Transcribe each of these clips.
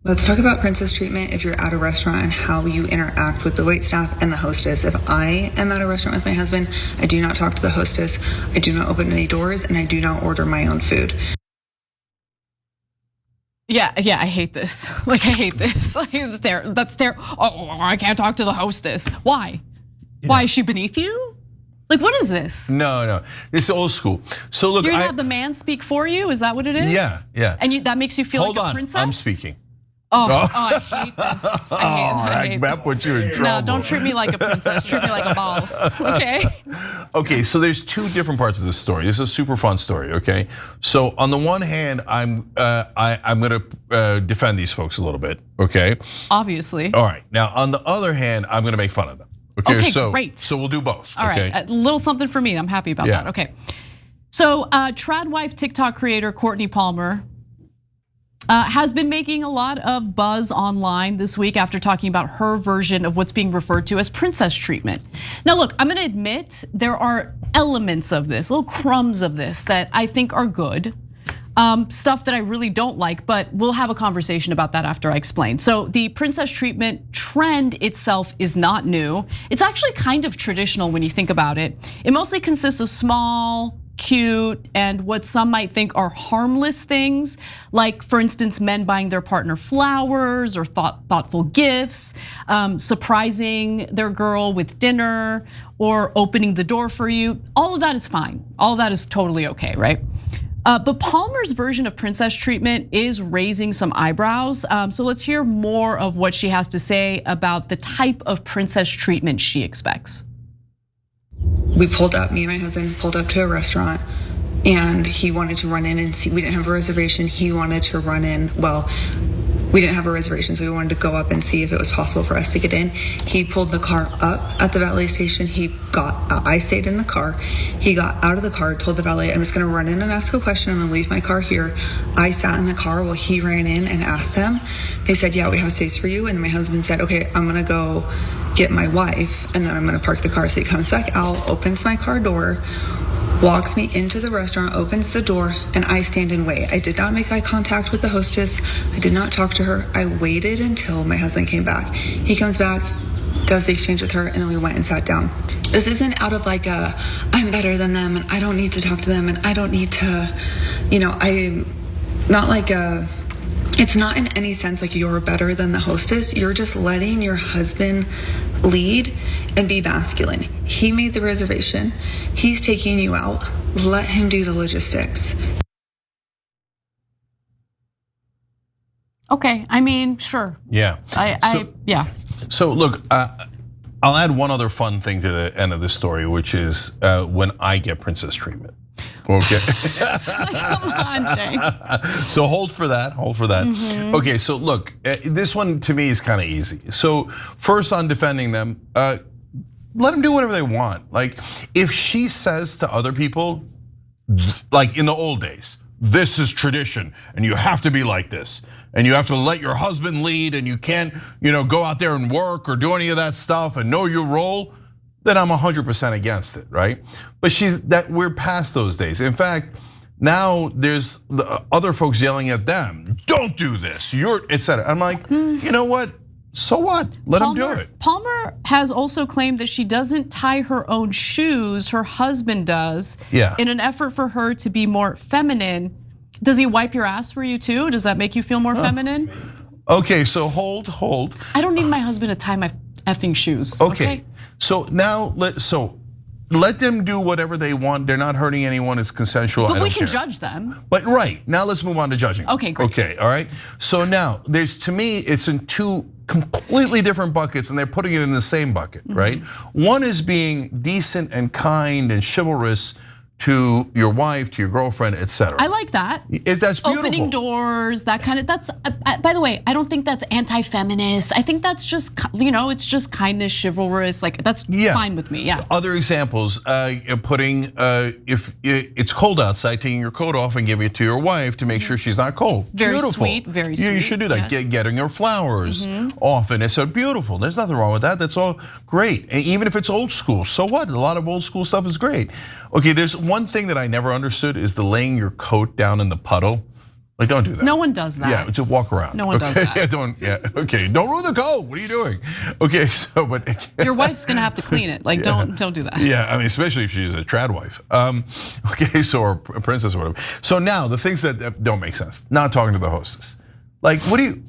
Let's talk about princess treatment if you're at a restaurant and how you interact with the waitstaff and the hostess. If I am at a restaurant with my husband, I do not talk to the hostess, I do not open any doors, and I do not order my own food. Yeah, I hate this. I hate this. It's terrible. That's terrible. Oh, I can't talk to the hostess. Why? Yeah. Why, is she beneath you? What is this? No, it's old school. So look, you're gonna have the man speak for you. Is that what it is? Yeah. And that makes you feel like a princess. I'm speaking. Oh, I hate this. I hate that puts you in trouble. No, don't treat me like a princess. Treat me like a boss. Okay. Okay, so there's two different parts of this story. This is a super fun story. Okay, so on the one hand, I'm gonna defend these folks a little bit. Okay. Obviously. All right. Now on the other hand, I'm gonna make fun of them. Okay, so great. So we'll do both. All right, a little something for me. I'm happy about that. Okay. So trad wife TikTok creator Courtney Palmer has been making a lot of buzz online this week after talking about her version of what's being referred to as princess treatment. Now look, I'm gonna admit there are elements of this, little crumbs of this that I think are good. Stuff that I really don't like, but we'll have a conversation about that after I explain. So the princess treatment trend itself is not new. It's actually kind of traditional when you think about it. It mostly consists of small, cute, and what some might think are harmless things, like for instance, men buying their partner flowers or thoughtful gifts, surprising their girl with dinner, or opening the door for you. All of that is fine. All of that is totally okay, right? But Palmer's version of princess treatment is raising some eyebrows. So let's hear more of what she has to say about the type of princess treatment she expects. Me and my husband pulled up to a restaurant, and he wanted to run in and see. We didn't have a reservation. He wanted to run in. Well, we didn't have a reservation, so we wanted to go up and see if it was possible for us to get in. He pulled the car up at the valet station. I stayed in the car. He got out of the car, told the valet, I'm just gonna run in and ask a question. I'm gonna leave my car here. I sat in the car while he ran in and asked them. They said, yeah, we have space for you. And then my husband said, okay, I'm gonna go get my wife, and then I'm gonna park the car. So he comes back out, opens my car door, walks me into the restaurant, opens the door, and I stand and wait. I did not make eye contact with the hostess. I did not talk to her. I waited until my husband came back. He comes back, does the exchange with her, and then we went and sat down. This isn't out of I'm better than them and I don't need to talk to them and I don't need to, I'm not it's not in any sense like you're better than the hostess. You're just letting your husband lead and be masculine. He made the reservation. He's taking you out. Let him do the logistics. Okay, I mean, sure. Yeah. Yeah. So look, I'll add one other fun thing to the end of this story, which is when I get princess treatment. Okay. Come on, Jay. So hold for that. Mm-hmm. Okay, so look, this one to me is kind of easy. So first on defending them, let them do whatever they want. If she says to other people, like in the old days, this is tradition and you have to be like this. And you have to let your husband lead and you can't, go out there and work or do any of that stuff and know your role. Then I'm 100% against it, right? But we're past those days. In fact, now there's the other folks yelling at them, don't do this, etc. I'm like, you know what? So what? Let them do it. Palmer has also claimed that she doesn't tie her own shoes, her husband does, in an effort for her to be more feminine. Does he wipe your ass for you too? Does that make you feel more feminine? Okay, so hold. I don't need my husband to tie my effing shoes. Okay. So now, let them do whatever they want. They're not hurting anyone. It's consensual. But we can judge them. But right now, let's move on to judging. Okay, great. Okay, all right. So now, to me, it's in two completely different buckets, and they're putting it in the same bucket, right? One is being decent and kind and chivalrous to your wife, to your girlfriend, etc. I like that. That's beautiful. Opening doors, that kind of, that's, by the way, I don't think that's anti-feminist. I think that's just, it's just kindness, chivalrous, that's fine with me, yeah. Other examples, putting, if it's cold outside, taking your coat off and giving it to your wife to make sure she's not cold. Very beautiful. Sweet, very sweet. You should do that, getting her flowers often. It's so beautiful, there's nothing wrong with that, that's all great. And even if it's old school, so what? A lot of old school stuff is great. Okay, there's one thing that I never understood is the laying your coat down in the puddle. Like, don't do that. No one does that. Yeah, just walk around. No one does that. Okay, don't ruin the code. What are you doing? Okay, so, but. Your wife's gonna have to clean it. Like, don't do that. Yeah, I mean, especially if she's a trad wife. Okay, so, or a princess or whatever. So now, the things that don't make sense. Not talking to the hostess. Like, what do you,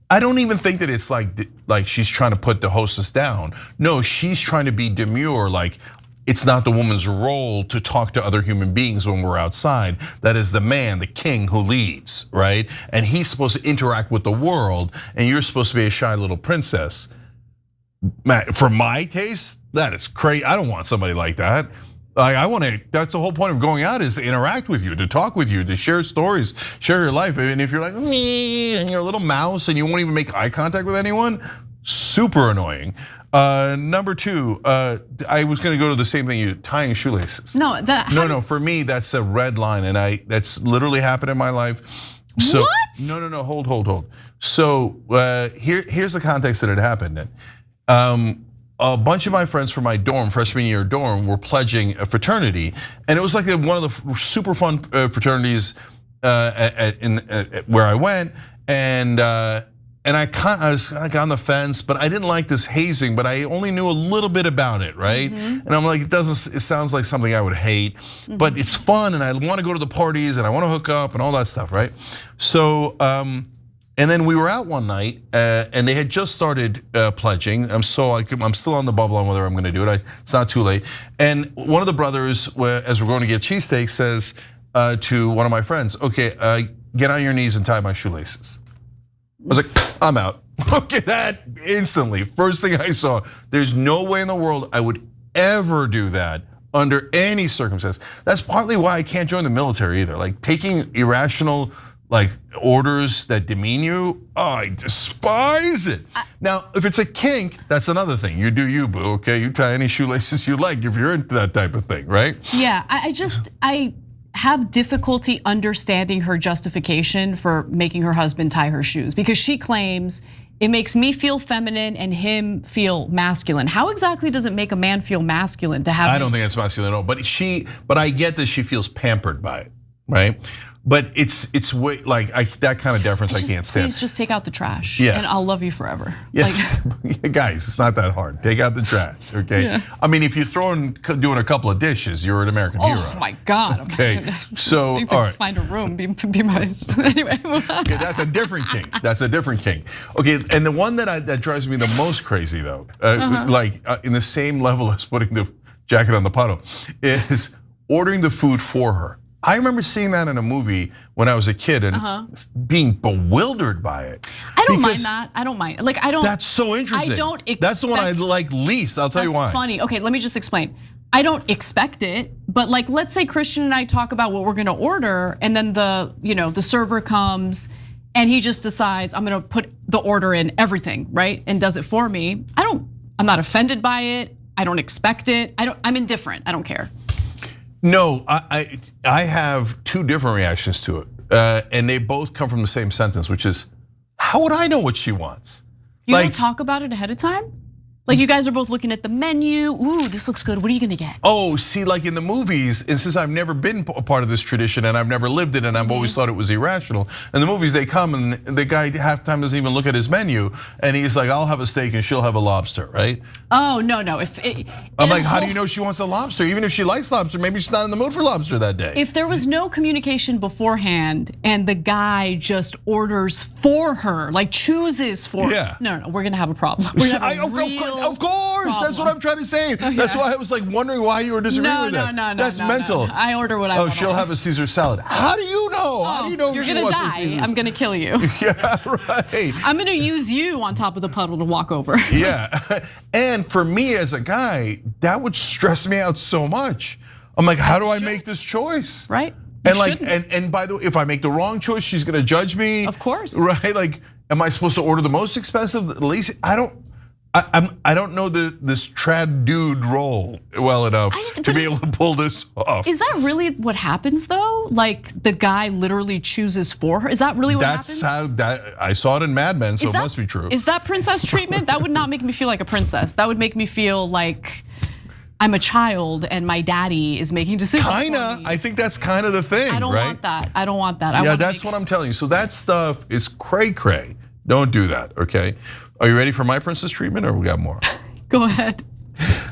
I don't even think that it's like she's trying to put the hostess down. No, she's trying to be demure, like, it's not the woman's role to talk to other human beings when we're outside. That is the man, the king who leads, right? And he's supposed to interact with the world, and you're supposed to be a shy little princess. For my taste, that is crazy. I don't want somebody like that. Like, I want to, that's the whole point of going out, is to interact with you, to talk with you, to share stories, share your life. And if you're like, and you're a little mouse and you won't even make eye contact with anyone, super annoying. Number two, I was gonna go to the same thing, you tying shoelaces. No, no, for me, that's a red line, and that's literally happened in my life. So, what? No, hold. So here's the context that it happened in. A bunch of my friends from my dorm, freshman year dorm, were pledging a fraternity, and it was like one of the super fun fraternities where I went, and I was like on the fence, but I didn't like this hazing, but I only knew a little bit about it, right? And I'm like, it sounds like something I would hate, but it's fun, and I want to go to the parties, and I want to hook up, and all that stuff, right? So, and then we were out one night, and they had just started pledging. I'm still on the bubble on whether I'm going to do it. It's not too late. And one of the brothers, as we're going to get cheesesteak, says to one of my friends, "Okay, get on your knees and tie my shoelaces." I was like, I'm out. Okay, that instantly, first thing I saw, there's no way in the world I would ever do that under any circumstance. That's partly why I can't join the military either. Like, taking irrational orders that demean you, I despise it. Now, if it's a kink, that's another thing. You do you, boo, okay? You tie any shoelaces you like if you're into that type of thing, right? Yeah, I have difficulty understanding her justification for making her husband tie her shoes, because she claims it makes me feel feminine and him feel masculine. How exactly does it make a man feel masculine to have? I don't think it's masculine at all, but I get that she feels pampered by it, right? But it's way that kind of deference I can't stand. Please just take out the trash, yeah, and I'll love you forever. Yes, guys, it's not that hard. Take out the trash, okay? Yeah. I mean, if you're doing a couple of dishes, you're an American hero. Oh my God. Okay, so all right. Find a room, be my anyway. Okay, that's a different king. That's a different king. Okay, and the one that drives me the most crazy though, in the same level as putting the jacket on the puddle, is ordering the food for her. I remember seeing that in a movie when I was a kid and being bewildered by it. I don't mind that. I don't mind. Like, I don't. That's so interesting. I don't expect. That's the one I like least. I'll tell you why. That's funny. Okay, let me just explain. I don't expect it, but like, let's say Christian and I talk about what we're gonna order, and then the server comes and he just decides I'm gonna put the order in everything, right? And does it for me. I'm not offended by it. I don't expect it. I'm indifferent. I don't care. No, I have two different reactions to it, and they both come from the same sentence, which is, how would I know what she wants? You don't talk about it ahead of time? Like, you guys are both looking at the menu. Ooh, this looks good. What are you gonna get? Oh, see, like in the movies, and since I've never been a part of this tradition and I've never lived it and I've always thought it was irrational. In the movies, they come and the guy half the time doesn't even look at his menu, and he's like, "I'll have a steak and she'll have a lobster," right? Oh no. I'm like, how do you know she wants a lobster? Even if she likes lobster, maybe she's not in the mood for lobster that day. If there was no communication beforehand and the guy just orders for her, like chooses for her, no, we're gonna have a problem. Of course, that's what I'm trying to say. That's why I was like wondering why you were disagreeing with that. No, that's mental. No. I order what I want. Oh, she'll have a Caesar salad. How do you know? How do you know you're if she gonna wants die? a Caesar? I'm gonna kill you. Yeah, right. I'm gonna use you on top of the puddle to walk over. Yeah, and for me as a guy, that would stress me out so much. I'm like, how do I make this choice? Right. And by the way, if I make the wrong choice, she's gonna judge me. Of course. Right? Like, am I supposed to order the most expensive, the least? I don't know this trad dude role well enough to be able to pull this off. Is that really what happens though? Like, the guy literally chooses for her? Is that really what happens? That's how I saw it in Mad Men, so it must be true. Is that princess treatment? That would not make me feel like a princess. That would make me feel like I'm a child and my daddy is making decisions for Kinda, me. I think that's kind of the thing, I don't right? want that. I don't want that. Yeah, that's what I'm telling you. So that stuff is cray cray. Don't do that, okay? Are you ready for my princess treatment, or we got more? Go ahead.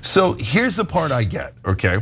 So here's the part I get, okay?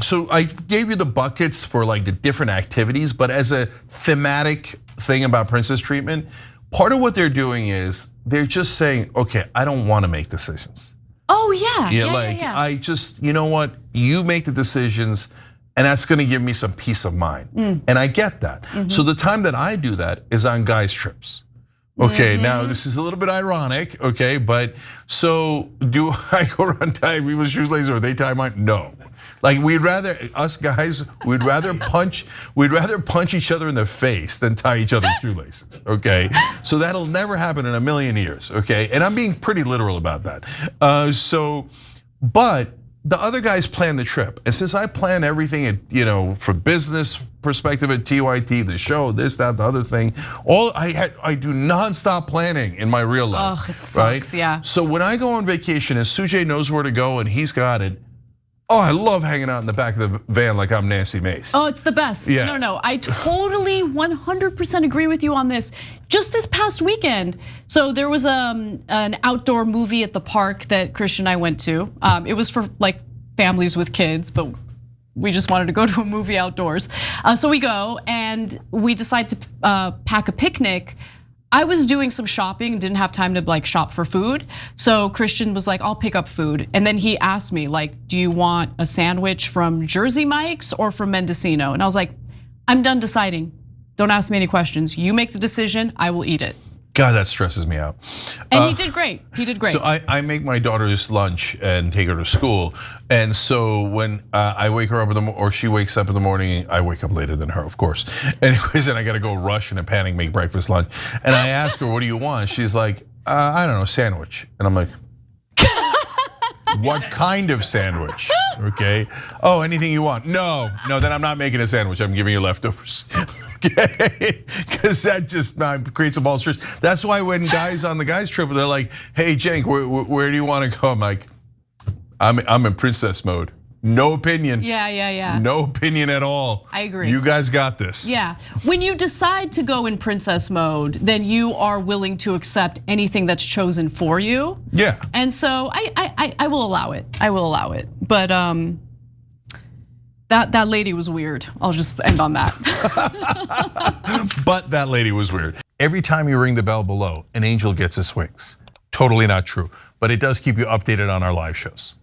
So I gave you the buckets for like the different activities, but as a thematic thing about princess treatment, part of what they're doing is they're just saying, okay, I don't want to make decisions. Oh yeah, Yeah, I just, you know what? You make the decisions, and that's gonna give me some peace of mind. And I get that. So the time that I do that is on guys' trips. Okay, now this is a little bit ironic, okay, but so do I go around tying people's shoelaces or they tie mine? No. Like us guys, we'd rather punch each other in the face than tie each other's shoelaces, okay? So that'll never happen in a million years, okay? And I'm being pretty literal about that. But the other guys plan the trip. And since I plan everything, from business perspective at TYT, the show, this, that, the other thing, I do nonstop planning in my real life. Oh, it sucks, right? yeah. So when I go on vacation and Sujay knows where to go and he's got it, I love hanging out in the back of the van like I'm Nancy Mace. Oh, it's the best. Yeah. No, I totally 100% agree with you on this. Just this past weekend, so there was an outdoor movie at the park that Christian and I went to. It was for like families with kids, but we just wanted to go to a movie outdoors. So we go and we decide to pack a picnic. I was doing some shopping and didn't have time to like shop for food. So Christian was like, I'll pick up food. And then he asked me like, do you want a sandwich from Jersey Mike's or from Mendocino? And I was like, I'm done deciding. Don't ask me any questions. You make the decision, I will eat it. God, that stresses me out. And he did great, So I make my daughter's lunch and take her to school. And so when I wake her up or she wakes up in the morning, I wake up later than her, of course. Anyways, and I gotta go rush in a panic, make breakfast, lunch. And I ask her, what do you want? She's like, I don't know, sandwich. And I'm like, what kind of sandwich? Okay. Oh, anything you want. No, then I'm not making a sandwich. I'm giving you leftovers. Okay, because that just creates a ball of stress. That's why when guys on the guys trip, they're like, "Hey, Cenk, where do you want to go?" I'm like, I'm in princess mode. No opinion. Yeah. No opinion at all. I agree. You guys got this. Yeah, when you decide to go in princess mode, then you are willing to accept anything that's chosen for you. Yeah. And so I will allow it. I will allow it. But that lady was weird. I'll just end on that. But that lady was weird. Every time you ring the bell below, an angel gets his wings. Totally not true, but it does keep you updated on our live shows.